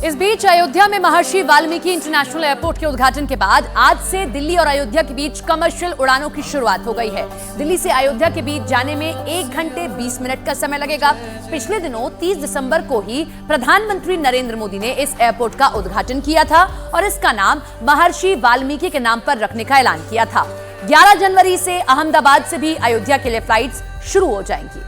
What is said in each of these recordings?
इस बीच अयोध्या में महर्षि Valmiki international airport के उद्घाटन के बाद आज से दिल्ली और अयोध्या के बीच कमर्शियल उड़ानों की शुरुआत हो गई है। दिल्ली से अयोध्या के बीच जाने में 1 घंटे 20 मिनट का समय लगेगा। पिछले दिनों 30 दिसंबर को ही प्रधानमंत्री नरेंद्र मोदी ने इस एयरपोर्ट का उद्घाटन किया था और इसका नाम महर्षि वाल्मीकि के नाम पर रखने का ऐलान किया था। 11 जनवरी से अहमदाबाद से भी अयोध्या के लिए फ्लाइट्स शुरू हो जाएंगी।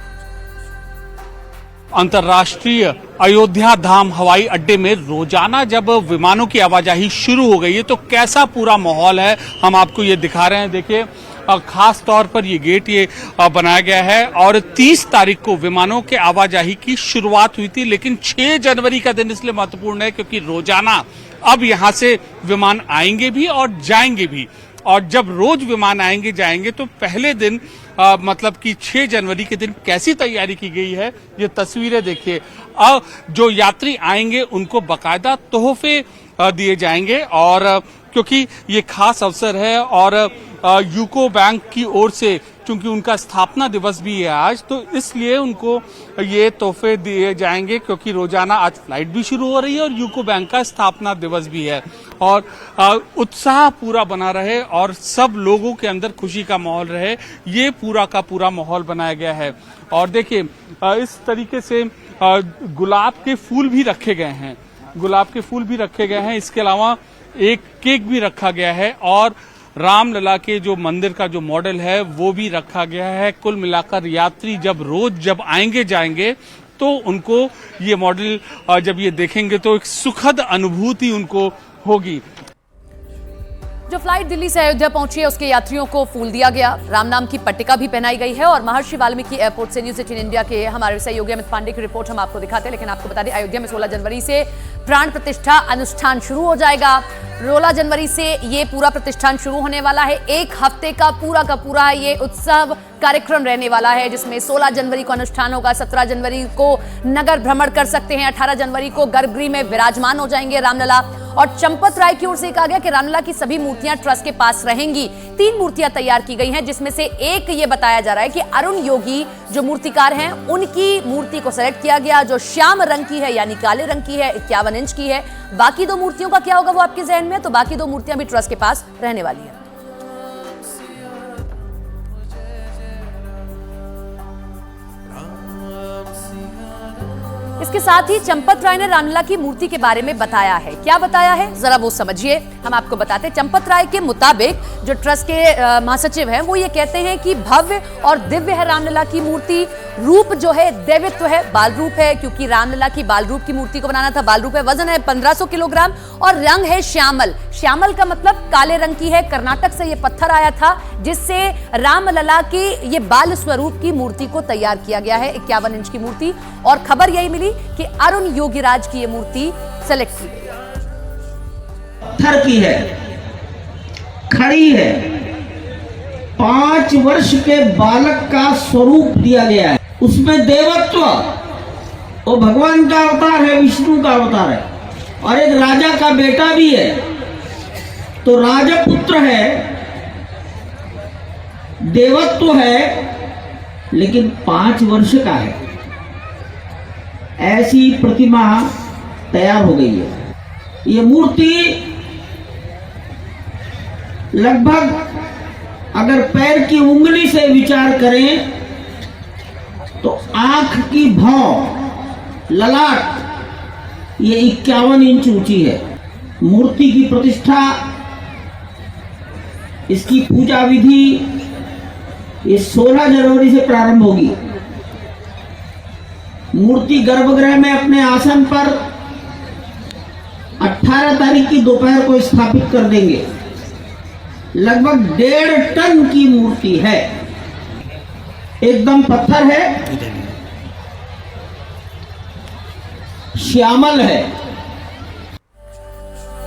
अंतर्राष्ट्रीय अयोध्या धाम हवाई अड्डे में रोजाना जब विमानों की आवाजाही शुरू हो गई है तो कैसा पूरा माहौल है हम आपको ये दिखा रहे हैं। देखिए खास तौर पर ये गेट बनाया गया है और 30 तारीख को विमानों के आवाजाही की शुरुआत हुई थी, लेकिन 6 जनवरी का दिन इसलिए महत्वपूर्ण है क्योंकि रोजाना अब यहां से विमान आएंगे भी और जाएंगे भी। और जब रोज विमान आएंगे जाएंगे तो पहले दिन मतलब कि 6 जनवरी के दिन कैसी तैयारी की गई है ये तस्वीरें देखिए। जो यात्री आएंगे उनको बकायदा तोहफे दिए जाएंगे और क्योंकि ये खास अवसर है और यूको बैंक की ओर से चूंकि उनका स्थापना दिवस भी है आज, तो इसलिए उनको ये तोहफे दिए जाएंगे क्योंकि रोजाना आज फ्लाइट भी शुरू हो रही है और यूको बैंक का स्थापना दिवस भी है। और उत्साह पूरा बना रहे और सब लोगों के अंदर खुशी का माहौल रहे, ये पूरा का पूरा माहौल बनाया गया है। और देखिए इस तरीके से गुलाब के फूल भी रखे गए हैं, गुलाब के फूल भी रखे गए हैं। इसके अलावा एक केक भी रखा गया है और रामलला के जो मंदिर का जो मॉडल है वो भी रखा गया है। कुल मिलाकर यात्री जब आएंगे जाएंगे तो उनको ये मॉडल जब ये देखेंगे तो एक सुखद अनुभूति उनको होगी। जो फ्लाइट दिल्ली से अयोध्या पहुंची है उसके यात्रियों को फूल दिया गया, राम नाम की पट्टिका भी पहनाई गई है। और महर्षि वाल्मीकि एयरपोर्ट से न्यूज 18 इंडिया के हमारे सहयोगी अमित पांडे की रिपोर्ट हम आपको दिखाते हैं। लेकिन आपको बता दें अयोध्या में 16 जनवरी से प्राण प्रतिष्ठा अनुष्ठान शुरू हो जाएगा। 16 जनवरी से ये पूरा प्रतिष्ठान शुरू होने वाला है। 1 हफ्ते का पूरा ये उत्सव कार्यक्रम रहने वाला है जिसमें 16 जनवरी को अनुष्ठान होगा, 17 जनवरी को नगर भ्रमण कर सकते हैं, 18 जनवरी को गर्भगृह में विराजमान हो जाएंगे रामलला। और चंपत राय की ओर से कहा गया कि रामलला की सभी मूर्तियां ट्रस्ट के पास रहेंगी। 3 मूर्तियां तैयार की गई हैं जिसमें से एक ये बताया जा रहा है कि अरुण योगी जो मूर्तिकार हैं उनकी मूर्ति को सेलेक्ट किया गया, जो श्याम रंग की है यानी काले रंग की है, 51 इंच की है। बाकी 2 मूर्तियों का क्या होगा वो आपके जहन में, तो बाकी 2 मूर्तियां भी ट्रस्ट के पास रहने वाली है। इसके साथ ही चंपत राय ने रामलला की मूर्ति के बारे में बताया है। क्या बताया है जरा वो समझिए, हम आपको बताते हैं। चंपत राय के मुताबिक जो ट्रस्ट के महासचिव हैं वो ये कहते हैं कि भव्य और दिव्य है रामलला की मूर्ति। रूप जो है दैवित्व है, बाल रूप है क्योंकि रामलला की बाल रूप की मूर्ति को बनाना था। बाल रूप है, वजन है 1500 किलोग्राम और रंग है श्यामल। श्यामल का मतलब काले रंग की है। कर्नाटक से ये पत्थर आया था जिससे रामलला के ये बाल स्वरूप की मूर्ति को तैयार किया गया है, 51 इंच की मूर्ति। और खबर यही मिली कि अरुण योगीराज की ये मूर्ति सेलेक्ट की गई। पत्थर की है, खड़ी है, 5 वर्ष के बालक का स्वरूप दिया गया है। उसमें देवत्व, वो भगवान का अवतार है, विष्णु का अवतार है और एक राजा का बेटा भी है, तो राजपुत्र है, देवत्व है लेकिन 5 वर्ष का है। ऐसी प्रतिमा तैयार हो गई है। ये मूर्ति लगभग अगर पैर की उंगली से विचार करें तो आंख की भौं, ललाट ये 51 इंच ऊंची है। मूर्ति की प्रतिष्ठा, इसकी पूजा विधि ये 16 जनवरी से प्रारंभ होगी। मूर्ति गर्भगृह में अपने आसन पर 18 तारीख की दोपहर को स्थापित कर देंगे। लगभग 1.5 टन की मूर्ति है, एकदम पत्थर है, श्यामल है।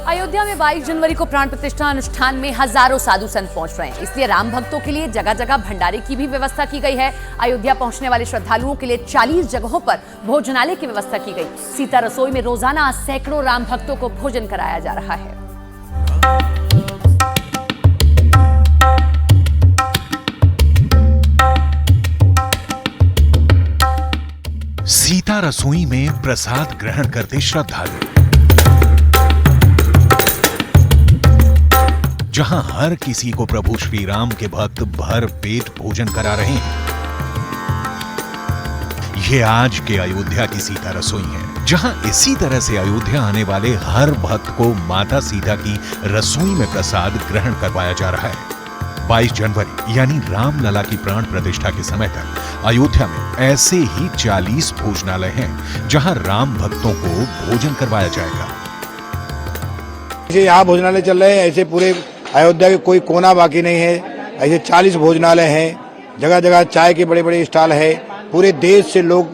अयोध्या में 22 जनवरी को प्राण प्रतिष्ठा अनुष्ठान में हजारों साधु संत पहुंच रहे हैं, इसलिए राम भक्तों के लिए जगह जगह भंडारे की भी व्यवस्था की गई है। अयोध्या पहुंचने वाले श्रद्धालुओं के लिए 40 जगहों पर भोजनालय की व्यवस्था की गई। सीता रसोई में रोजाना सैकड़ों राम भक्तों को भोजन कराया जा रहा है। सीता रसोई में प्रसाद ग्रहण करते श्रद्धालु। जहां हर किसी को प्रभु श्री राम के भक्त भर पेट भोजन करा रहे हैं। ये आज के अयोध्या की सीता रसोई है, जहां इसी तरह से अयोध्या आने वाले हर भक्त को माता सीता की रसोई में प्रसाद ग्रहण करवाया जा रहा है। 22 जनवरी यानी रामलला की प्राण प्रतिष्ठा के समय तक अयोध्या में ऐसे ही 40 भोजनालय हैं, जहां राम भक्तों को भोजन करवाया जाएगा। यहाँ भोजनालय चल रहे हैं, ऐसे पूरे अयोध्या के कोई कोना बाकी नहीं है। ऐसे 40 भोजनालय हैं, जगह जगह चाय के बड़े बड़े स्टॉल है। पूरे देश से लोग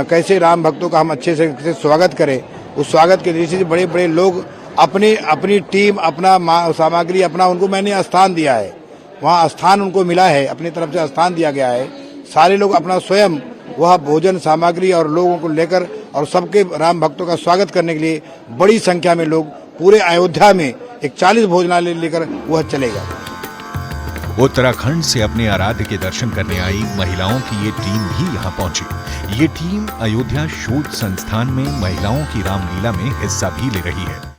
कैसे राम भक्तों का हम अच्छे से स्वागत करें, उस स्वागत के दृष्टि से बड़े बड़े लोग अपनी टीम, अपना सामग्री, अपना उनको मैंने स्थान दिया है, वहाँ स्थान उनको मिला है, अपनी तरफ से स्थान दिया गया है। सारे लोग अपना स्वयं वह भोजन सामग्री और लोगों को लेकर और सबके राम भक्तों का स्वागत करने के लिए बड़ी संख्या में लोग पूरे अयोध्या में एक 40 भोजनालय लेकर वह चलेगा। उत्तराखंड से अपने आराध्य के दर्शन करने आई महिलाओं की ये टीम भी यहाँ पहुंची। ये टीम अयोध्या शोध संस्थान में महिलाओं की रामलीला में हिस्सा भी ले रही है।